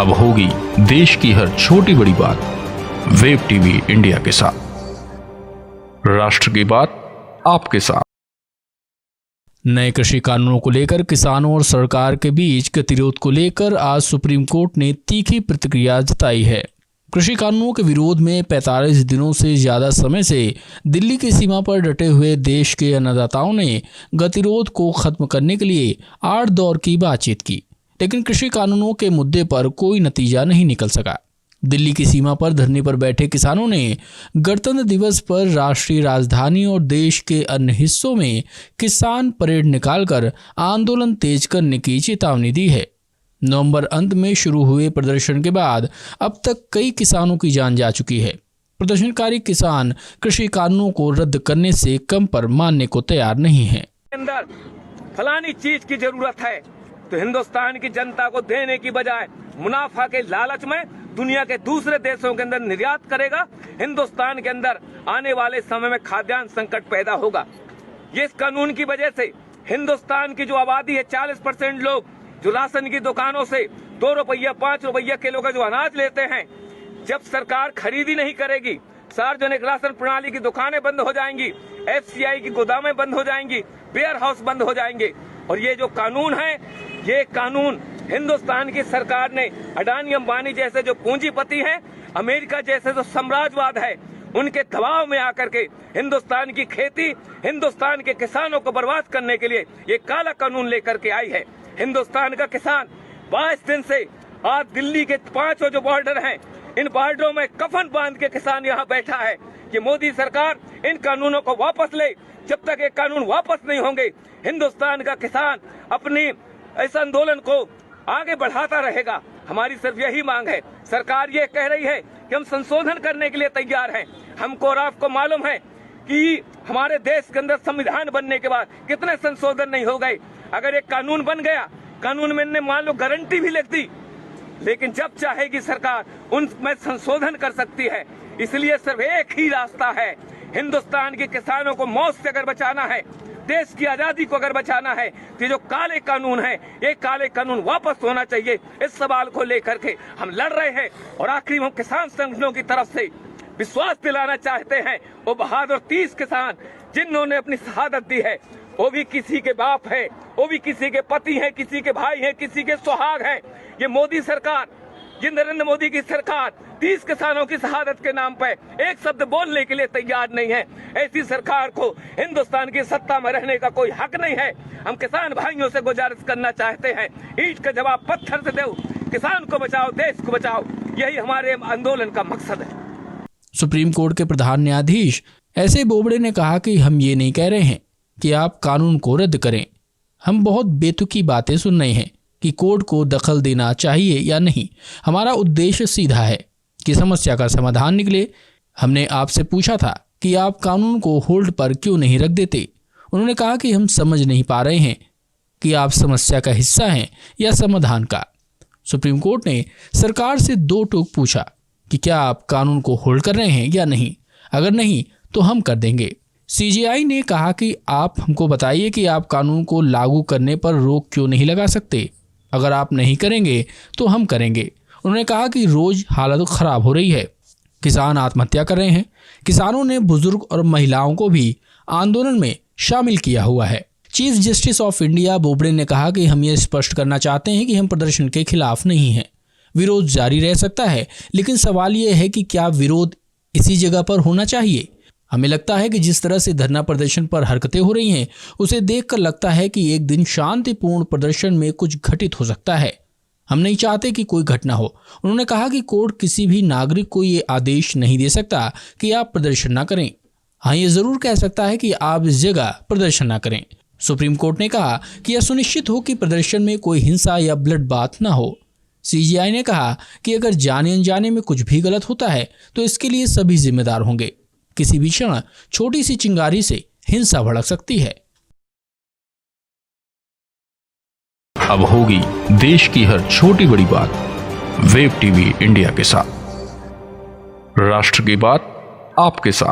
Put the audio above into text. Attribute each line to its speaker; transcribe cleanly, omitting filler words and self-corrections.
Speaker 1: अब होगी देश की हर छोटी बड़ी बात वेब टीवी इंडिया के साथ। राष्ट्र की बात आपके साथ।
Speaker 2: नए कृषि कानूनों को लेकर किसानों और सरकार के बीच गतिरोध को लेकर आज सुप्रीम कोर्ट ने तीखी प्रतिक्रिया जताई है। कृषि कानूनों के विरोध में 45 दिनों से ज्यादा समय से दिल्ली की सीमा पर डटे हुए देश के अन्नदाताओं ने गतिरोध को खत्म करने के लिए 8 दौर की बातचीत की, लेकिन कृषि कानूनों के मुद्दे पर कोई नतीजा नहीं निकल सका। दिल्ली की सीमा पर धरने पर बैठे किसानों ने गणतंत्र दिवस पर राष्ट्रीय राजधानी और देश के अन्य हिस्सों में किसान परेड निकालकर आंदोलन तेज करने की चेतावनी दी है। नवंबर अंत में शुरू हुए प्रदर्शन के बाद अब तक कई किसानों की जान जा चुकी है। प्रदर्शनकारी किसान कृषि कानूनों को रद्द करने से कम पर मानने को तैयार नहीं है।
Speaker 3: अंदर फलानी चीज की जरूरत है तो हिंदुस्तान की जनता को देने की बजाय मुनाफा के लालच में दुनिया के दूसरे देशों के अंदर निर्यात करेगा। हिंदुस्तान के अंदर आने वाले समय में खाद्यान्न संकट पैदा होगा। ये इस कानून की वजह से हिंदुस्तान की जो आबादी है 40% लोग जो राशन की दुकानों से 2 रुपया 5 रुपया किलो का जो अनाज लेते हैं, जब सरकार खरीदी नहीं करेगी, सार्वजनिक राशन प्रणाली की दुकानें बंद हो जाएंगी, FCI की गोदामें बंद हो जाएंगी, वेयर हाउस बंद हो जाएंगे। और ये जो कानून है, ये कानून हिंदुस्तान की सरकार ने अडानी अंबानी जैसे जो पूंजीपति हैं, अमेरिका जैसे जो साम्राज्यवाद है, उनके दबाव में आकर के हिंदुस्तान की खेती, हिंदुस्तान के किसानों को बर्बाद करने के लिए ये काला कानून लेकर के आई है। हिंदुस्तान का किसान 22 दिन से आज दिल्ली के 5 जो बॉर्डर हैं, इन बॉर्डरों में कफन बांध के किसान यहाँ बैठा है कि मोदी सरकार इन कानूनों को वापस ले। जब तक ये कानून वापस नहीं होंगे, हिंदुस्तान का किसान अपनी इस आंदोलन को आगे बढ़ाता रहेगा। हमारी सिर्फ यही मांग है। सरकार ये कह रही है कि हम संशोधन करने के लिए तैयार हैं। हमको और आपको मालूम है कि हमारे देश के अंदर संविधान बनने के बाद कितने संशोधन नहीं हो गए। अगर एक कानून बन गया, कानून में मान लो गारंटी भी लिख दी, लेकिन जब चाहेगी सरकार उनमें संशोधन कर सकती है। इसलिए सिर्फ एक ही रास्ता है, हिंदुस्तान के किसानों को मौत से अगर बचाना है, देश की आजादी को अगर बचाना है, तो जो काले कानून है, ये काले कानून वापस होना चाहिए। इस सवाल को लेकर के हम लड़ रहे हैं और आखिरी हम किसान संगठनों की तरफ से विश्वास दिलाना चाहते हैं। वो बहादुर 30 किसान जिन्होंने अपनी शहादत दी है, वो भी किसी के बाप है, वो भी किसी के पति हैं, किसी के भाई हैं, किसी के सुहाग हैं। ये मोदी सरकार, ये नरेंद्र मोदी की सरकार 30 किसानों की शहादत के नाम पर एक शब्द बोलने के लिए तैयार नहीं है। ऐसी सरकार को हिंदुस्तान की सत्ता में रहने का कोई हक नहीं है। हम किसान भाइयों से गुजारिश करना चाहते हैं, ईंट का जवाब पत्थर से दो, किसान को बचाओ, देश को बचाओ। यही हमारे आंदोलन का मकसद है।
Speaker 2: सुप्रीम कोर्ट के प्रधान न्यायाधीश एस.ए. बोबड़े ने कहा कि हम ये नहीं कह रहे हैं कि आप कानून को रद्द करें। हम बहुत बेतुकी बातें सुन रहे हैं कि कोर्ट को दखल देना चाहिए या नहीं। हमारा उद्देश्य सीधा है कि समस्या का समाधान निकले। हमने आपसे पूछा था कि आप कानून को होल्ड पर क्यों नहीं रख देते। उन्होंने कहा कि हम समझ नहीं पा रहे हैं कि आप समस्या का हिस्सा हैं या समाधान का। सुप्रीम कोर्ट ने सरकार से 2 टूक पूछा कि क्या आप कानून को होल्ड कर रहे हैं या नहीं। अगर नहीं तो हम कर देंगे। CJI ने कहा कि आप हमको बताइए कि आप कानून को लागू करने पर रोक क्यों नहीं लगा सकते। अगर आप नहीं करेंगे तो हम करेंगे। उन्होंने कहा कि रोज हालत खराब हो रही है, किसान आत्महत्या कर रहे हैं। किसानों ने बुजुर्ग और महिलाओं को भी आंदोलन में शामिल किया हुआ है। Chief justice of India Bobde ने कहा कि हम ये स्पष्ट करना चाहते हैं कि हम प्रदर्शन के खिलाफ नहीं हैं। विरोध जारी रह सकता है, लेकिन सवाल ये है कि क्या विरोध इसी जगह पर होना चाहिए। हमें लगता है कि जिस तरह से धरना प्रदर्शन पर हरकतें हो रही हैं, उसे देखकर लगता है कि एक दिन शांतिपूर्ण प्रदर्शन में कुछ घटित हो सकता है। हम नहीं चाहते कि कोई घटना हो। उन्होंने कहा कि कोर्ट किसी भी नागरिक को ये आदेश नहीं दे सकता कि आप प्रदर्शन ना करें। हाँ, ये जरूर कह सकता है कि आप इस जगह प्रदर्शन ना करें। सुप्रीम कोर्ट ने कहा कि यह सुनिश्चित हो कि प्रदर्शन में कोई हिंसा या ब्लड बाथ ना हो। CJI ने कहा कि अगर जाने अनजाने में कुछ भी गलत होता है तो इसके लिए सभी जिम्मेदार होंगे। किसी भी क्षण छोटी सी चिंगारी से हिंसा भड़क सकती है।
Speaker 1: अब होगी देश की हर छोटी बड़ी बात वेब टीवी इंडिया के साथ। राष्ट्र की बात आपके साथ।